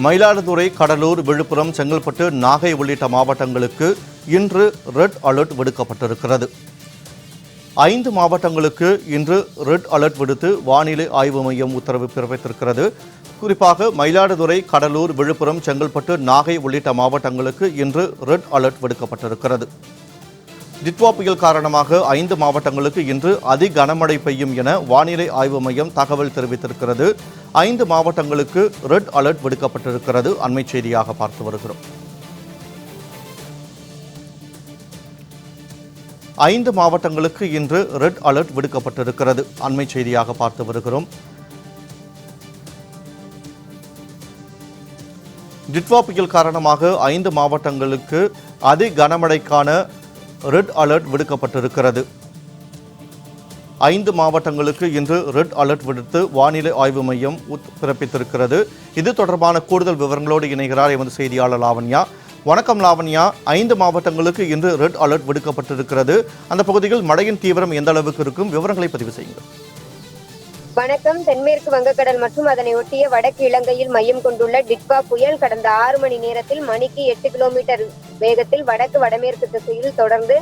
மயிலாடுதுறை, கடலூர், விழுப்புரம், செங்கல்பட்டு, நாகை உள்ளிட்ட மாவட்டங்களுக்கு இன்று ரெட் அலர்ட் விடுக்கப்பட்டிருக்கிறது. 5 மாவட்டங்களுக்கு இன்று ரெட் அலர்ட் விடுத்து வானிலை ஆய்வு மையம் உத்தரவு பிறப்பித்திருக்கிறது. குறிப்பாக மயிலாடுதுறை, கடலூர், விழுப்புரம், செங்கல்பட்டு, நாகை உள்ளிட்ட மாவட்டங்களுக்கு இன்று ரெட் அலர்ட் விடுக்கப்பட்டிருக்கிறது. டிட்வா புயல் காரணமாக 5 மாவட்டங்களுக்கு இன்று அதி கனமழை பெய்யும் என வானிலை ஆய்வு மையம் தகவல் தெரிவித்திருக்கிறது. 5 மாவட்டங்களுக்கு ரெட் அலர்ட் விடுக்கப்பட்டிருக்கிறது. அண்மை செய்தியாக பார்த்து வருகிறோம். 5 மாவட்டங்களுக்கு இன்று ரெட் அலர்ட் விடுக்கப்பட்டிருக்கிறது. அண்மை செய்தியாக பார்த்து வருகிறோம். டிட்வா புயல் காரணமாக 5 மாவட்டங்களுக்கு அதி கனமழைக்கான ரெட் அலர்ட் விடுக்கப்பட்டிருக்கிறது. 5 மாவட்டங்களுக்கு இன்று ரெட் அலர்ட் விடுத்து வானிலை ஆய்வு மையம் பிறப்பித்திருக்கிறது. இது தொடர்பான கூடுதல் விவரங்களோடு இணைகிறார் எமது செய்தியாளர் லாவண்யா. வணக்கம் லாவண்யா. 5 மாவட்டங்களுக்கு இன்று ரெட் அலர்ட் விடுக்கப்பட்டிருக்கிறது. அந்த பகுதியில் மழையின் தீவிரம் எந்த அளவுக்கு இருக்கும்? விவரங்களை பதிவு செய்யுங்கள். வணக்கம். தென்மேற்கு வங்கக்கடல் மற்றும் அதனை ஒட்டிய வடக்கு இலங்கையில் மையம் கொண்டுள்ள டிட்வா புயல் கடந்த 6 மணி நேரத்தில் மணிக்கு 8 கிலோமீட்டர் வேகத்தில் வடக்கு வடமேற்கு திசையில் தொடர்ந்து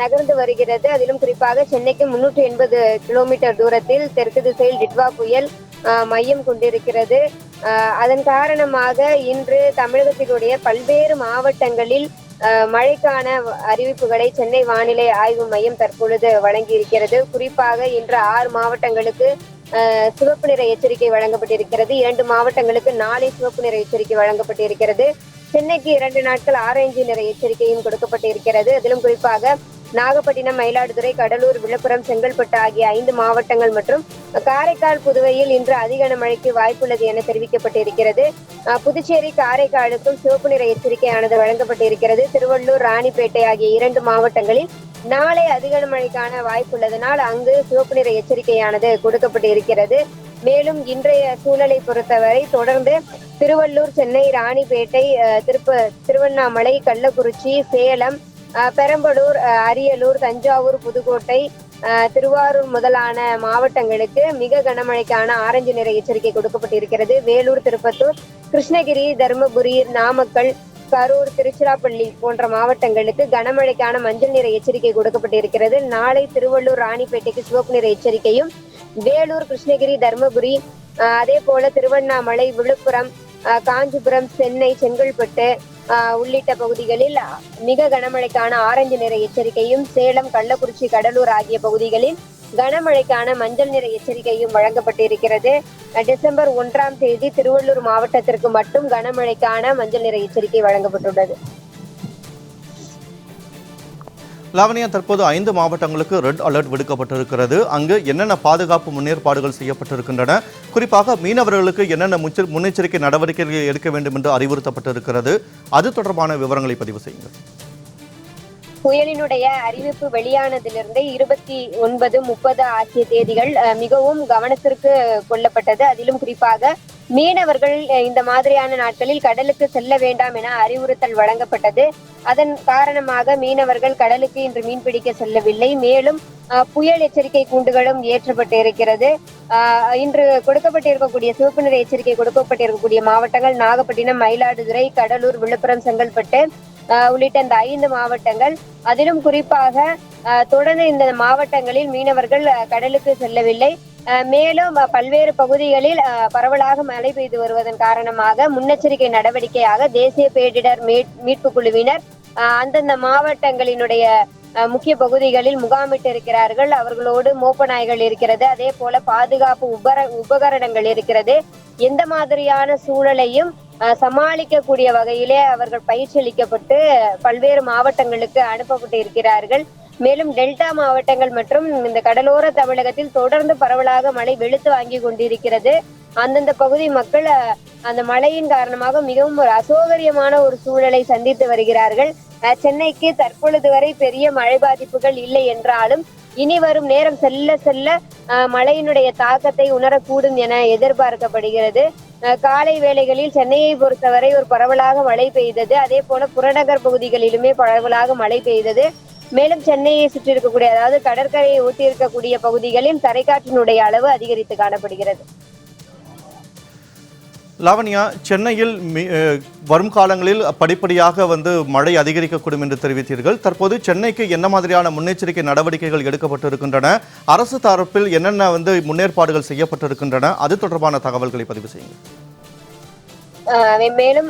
நகர்ந்து வருகிறது. அதிலும் குறிப்பாக சென்னைக்கு 380 கிலோமீட்டர் தூரத்தில் தெற்கு திசையில் டிட்வா புயல் மையம் கொண்டிருக்கிறது. அதன் காரணமாக இன்று தமிழகத்தினுடைய பல்வேறு மாவட்டங்களில் மழைக்கான அறிவிப்புகளை சென்னை வானிலை ஆய்வு மையம் தற்பொழுது வழங்கியிருக்கிறது. குறிப்பாக இன்று 6 மாவட்டங்களுக்கு சிவப்பு நிற எச்சரிக்கை வழங்கப்பட்டிருக்கிறது. 2 மாவட்டங்களுக்கு நாளை சிவப்பு நிற எச்சரிக்கை வழங்கப்பட்டிருக்கிறது. சென்னைக்கு 2 நாட்கள் ஆரஞ்சு நிற எச்சரிக்கையும் கொடுக்கப்பட்டிருக்கிறது. அதிலும் குறிப்பாக நாகப்பட்டினம், மயிலாடுதுறை, கடலூர், விழுப்புரம், செங்கல்பட்டு ஆகிய 5 மாவட்டங்கள் மற்றும் காரைக்கால், புதுவையில் இன்று அதிக மழைக்கு வாய்ப்புள்ளது என தெரிவிக்கப்பட்டிருக்கிறது. புதுச்சேரி, காரைக்காலுக்கும் சிவப்பு நிற எச்சரிக்கையானது வழங்கப்பட்டிருக்கிறது. திருவள்ளூர், ராணிப்பேட்டை ஆகிய 2 மாவட்டங்களில் நாளை அதிக மழைக்கான வாய்ப்புள்ளதனால் அங்கு சிவப்பு நிற எச்சரிக்கையானது கொடுக்கப்பட்டிருக்கிறது. மேலும் இன்றைய சூழலை பொறுத்தவரை தொடர்ந்து திருவள்ளூர், சென்னை, ராணிப்பேட்டை, திருவண்ணாமலை, கள்ளக்குறிச்சி, சேலம், பெரம்பலூர், அரியலூர், தஞ்சாவூர், புதுக்கோட்டை, திருவாரூர் முதலான மாவட்டங்களுக்கு மிக கனமழைக்கான ஆரஞ்சு நிற எச்சரிக்கை கொடுக்கப்பட்டிருக்கிறது. வேலூர், திருப்பத்தூர், கிருஷ்ணகிரி, தருமபுரி, நாமக்கல், கரூர், திருச்சிராப்பள்ளி போன்ற மாவட்டங்களுக்கு கனமழைக்கான மஞ்சள் நிற எச்சரிக்கை கொடுக்கப்பட்டிருக்கிறது. நாளை திருவள்ளூர், ராணிப்பேட்டைக்கு சிவப்பு நிற எச்சரிக்கையும், வேலூர், கிருஷ்ணகிரி, தருமபுரி, அதே போல திருவண்ணாமலை, விழுப்புரம், காஞ்சிபுரம், சென்னை, செங்கல்பட்டு உள்ளிட்ட பகுதிகளில் மிக கனமழைக்கான ஆரஞ்சு நிற எச்சரிக்கையும், சேலம், கள்ளக்குறிச்சி, கடலூர் ஆகிய பகுதிகளில் கனமழைக்கான மஞ்சள் நிற எச்சரிக்கையும் வழங்கப்பட்டிருக்கிறது. டிசம்பர் 1ஆம் தேதி திருவள்ளூர் மாவட்டத்திற்கு மட்டும் கனமழைக்கான மஞ்சள் நிற எச்சரிக்கை வழங்கப்பட்டுள்ளது. லாவண்யா, தற்போது 5 மாவட்டங்களுக்கு ரெட் அலர்ட் விடுக்கப்பட்டிருக்கிறது. அங்கு என்னென்ன பாதுகாப்பு முன்னேற்பாடுகள் செய்யப்பட்டிருக்கின்றன? குறிப்பாக மீனவர்களுக்கு என்னென்ன முன்னெச்சரிக்கை நடவடிக்கைகள் எடுக்க வேண்டும் என்று அறிவுறுத்தப்பட்டிருக்கிறது? அது தொடர்பான விவரங்களை பதிவு செய்யுங்கள். புயலினுடைய அறிவிப்பு வெளியானதிலிருந்து 29, 30 ஆகிய தேதிகள் மிகவும் கவனத்திற்கு கொள்ளப்பட்டது. அதிலும் குறிப்பாக மீனவர்கள் இந்த மாதிரியான நாட்களில் கடலுக்கு செல்ல வேண்டாம் என அறிவுறுத்தல் வழங்கப்பட்டது. அதன் காரணமாக மீனவர்கள் கடலுக்கு இன்று மீன்பிடிக்க செல்லவில்லை. மேலும் புயல் எச்சரிக்கை கூண்டுகளும் ஏற்றப்பட்டு இருக்கிறது. இன்று கொடுக்கப்பட்டிருக்கக்கூடிய சிவப்பு நிற எச்சரிக்கை கொடுக்கப்பட்டிருக்கக்கூடிய மாவட்டங்கள் நாகப்பட்டினம், மயிலாடுதுறை, கடலூர், விழுப்புரம், செங்கல்பட்டு உள்ளிட்ட இந்த 5 மாவட்டங்கள். அதிலும் குறிப்பாக தொடர்ந்து இந்த மாவட்டங்களில் மீனவர்கள் கடலுக்கு செல்லவில்லை. மேலும் பல்வேறு பகுதிகளில் பரவலாக மழை பெய்து வருவதன் காரணமாக முன்னெச்சரிக்கை நடவடிக்கையாக தேசிய பேரிடர் மீட்பு குழுவினர் அந்தந்த மாவட்டங்களினுடைய முக்கிய பகுதிகளில் முகாமிட்டு இருக்கிறார்கள். அவர்களோடு மோப்ப நாய்கள் இருக்கிறது. அதே போல பாதுகாப்பு உபகரணங்கள் இருக்கிறது. எந்த மாதிரியான சூழலையும் சமாளிக்கக்கூடிய வகையிலே அவர்கள் பயிற்சி அளிக்கப்பட்டு பல்வேறு மாவட்டங்களுக்கு அனுப்பப்பட்டு இருக்கிறார்கள். மேலும் டெல்டா மாவட்டங்கள் மற்றும் இந்த கடலோர தமிழகத்தில் தொடர்ந்து பரவலாக மழை வெளுத்து வாங்கி கொண்டிருக்கிறது. அந்தந்த பகுதி மக்கள் அந்த மழையின் காரணமாக மிகவும் ஒரு அசௌகரியமான ஒரு சூழலை சந்தித்து வருகிறார்கள். சென்னைக்கு தற்பொழுது வரை பெரிய மழை பாதிப்புகள் இல்லை என்றாலும் இனி வரும் நேரம் செல்ல செல்ல மழையினுடைய தாக்கத்தை உணரக்கூடும் என எதிர்பார்க்கப்படுகிறது. காலை வேளைகளில் சென்னையை பொறுத்தவரை ஒரு பரவலாக மழை பெய்தது. அதே போல புறநகர் பகுதிகளிலுமே பரவலாக மழை பெய்தது. மேலும் சென்னையை சுற்றி இருக்கக்கூடிய அதாவது கடற்கரையை ஒட்டி இருக்கக்கூடிய பகுதிகளில் தரைக்காற்றினுடைய அளவு அதிகரித்து காணப்படுகிறது. லாவண்யா, சென்னையில் வரும் காலங்களில் படிப்படியாக மழை அதிகரிக்கக்கூடும் என்று தெரிவித்தீர்கள். தற்போது சென்னைக்கு என்ன மாதிரியான முன்னெச்சரிக்கை நடவடிக்கைகள் எடுக்கப்பட்டிருக்கின்றன? அரசு தரப்பில் என்னென்ன முன்னேற்பாடுகள் செய்யப்பட்டிருக்கின்றன? அது தொடர்பான தகவல்களை பதிவு செய்யுங்கள். மேலும்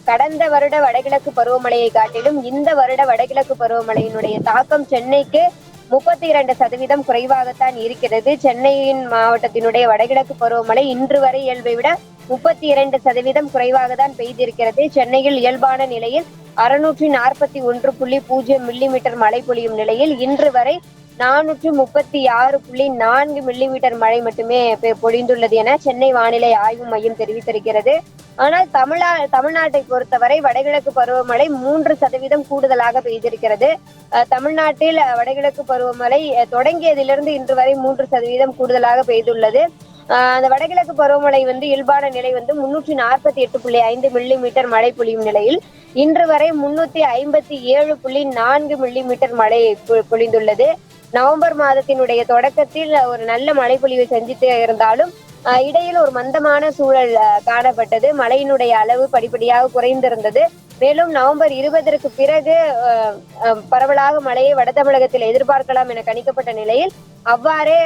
கடந்த வருட வடகிழக்கு பருவமழையை காட்டிலும் இந்த வருட வடகிழக்கு பருவமழையினுடைய தாக்கம் சென்னைக்கு 32% குறைவாகத்தான் இருக்கிறது. சென்னையின் மாவட்டத்தினுடைய வடகிழக்கு பருவமழை இன்று வரை இயல்பை விட 32% குறைவாக தான் பெய்திருக்கிறது. சென்னையில் இயல்பான நிலையில் 641.0 மில்லிமீட்டர் மழை பொழியும் நிலையில் இன்று வரை 436.4 மில்லிமீட்டர் மழை மட்டுமே பொழிந்துள்ளது என சென்னை வானிலை ஆய்வு மையம் தெரிவித்திருக்கிறது. ஆனால் தமிழ்நாட்டை பொறுத்தவரை வடகிழக்கு பருவமழை 3% கூடுதலாக பெய்திருக்கிறது. தமிழ்நாட்டில் வடகிழக்கு பருவமழை தொடங்கியதிலிருந்து இன்று வரை 3% கூடுதலாக பெய்துள்ளது. அந்த வடகிழக்கு பருவமழை இயல்பான நிலை 348.5 மில்லிமீட்டர் மழை பொழியும் நிலையில் இன்று வரை 357.4 மில்லிமீட்டர் மழை பொழிந்துள்ளது. நவம்பர் மாதத்தினுடைய தொடக்கத்தில் ஒரு நல்ல மழை பொழிவை சந்தித்து இருந்தாலும் இடையில் ஒரு மந்தமான சூழல் காணப்பட்டது. மழையினுடைய அளவு படிப்படியாக குறைந்திருந்தது. மேலும் நவம்பர் 20ற்கு பிறகு பரவலாக மழையை வட தமிழகத்தில் எதிர்பார்க்கலாம் என கணிக்கப்பட்ட நிலையில் அவ்வாறே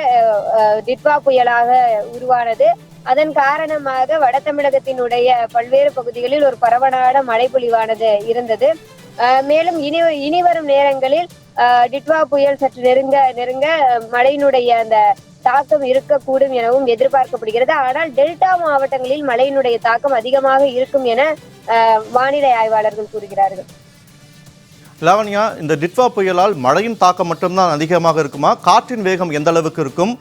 டிட்வா புயலாக உருவானது. அதன் காரணமாக வட தமிழகத்தினுடைய பல்வேறு பகுதிகளில் ஒரு பரவலான மழை பொழிவானது இருந்தது. மேலும் இனி வரும் நேரங்களில் டிட்வா புயல் சற்று நெருங்க மழையினுடைய அந்த தாக்கம் இருக்கக்கூடும் எனவும் எதிர்பார்க்கப்படுகிறது. ஆனால் டெல்டா மாவட்டங்களில் மழையினுடைய தாக்கம் அதிகமாக இருக்கும் என வானிலை ஆய்வாளர்கள் கூறுகிறார்கள். லாவண்யா, இந்த டிட்வா புயலால் மழையின் தாக்கம் மட்டும்தான் அதிகமாக இருக்குமா? காற்றின் வேகம் எந்த அளவுக்கு இருக்கும்?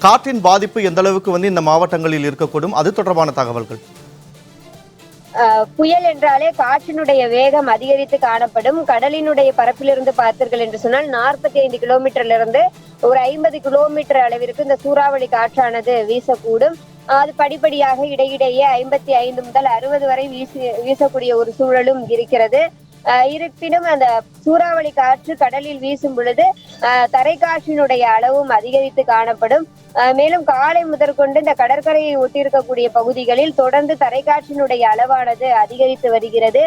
காற்றின் பாதிப்பு எந்த அளவுக்கு இந்த மாவட்டங்களில் இருக்கக்கூடும்? அது தொடர்பான தகவல்கள். புயல் என்றாலே காற்றினுடைய வேகம் அதிகரித்து காணப்படும். கடலினுடைய பரப்பிலிருந்து பார்த்தீர்கள் என்று சொன்னால் 45 கிலோமீட்டர்ல இருந்து ஒரு 50 கிலோமீட்டர் அளவிற்கு இந்த சூறாவளி காற்றானது வீசக்கூடும். அது படிப்படியாக இடையிடையே 55 முதல் 60 வரை வீசக்கூடிய ஒரு சூழலும் இருக்கிறது. இருப்பினும் அந்த சூறாவளி காற்று கடலில் வீசும் பொழுது தரைக்காற்றினுடைய அளவும் அதிகரித்து காணப்படும். மேலும் காலை முதற்கொண்டு இந்த கடற்கரையை ஒட்டியிருக்கக்கூடிய பகுதிகளில் தொடர்ந்து தரைக்காற்றினுடைய அளவானது அதிகரித்து வருகிறது.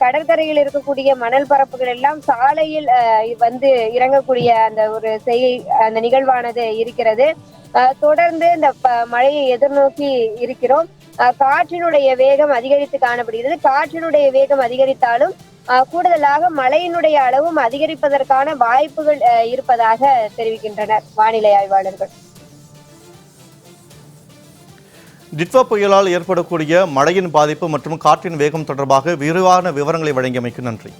கடற்கரையில் இருக்கக்கூடிய மணல் பரப்புகள் எல்லாம் சாலையில் இறங்கக்கூடிய அந்த நிகழ்வானது இருக்கிறது. தொடர்ந்து இந்த மழையை எதிர்நோக்கி இருக்கிறோம். காற்றினுடைய வேகம் அதிகரித்து காணப்படுகிறது. காற்றினுடைய வேகம் அதிகரித்தாலும் கூடுதலாக மழையினுடைய அளவும் அதிகரிப்பதற்கான வாய்ப்புகள் இருப்பதாக தெரிவிக்கின்றனர் வானிலை ஆய்வாளர்கள். டிட்வா புயலால் ஏற்படக்கூடிய மழையின் பாதிப்பு மற்றும் காற்றின் வேகம் தொடர்பாக விரிவான விவரங்களை வழங்கியமைக்கு நன்றி.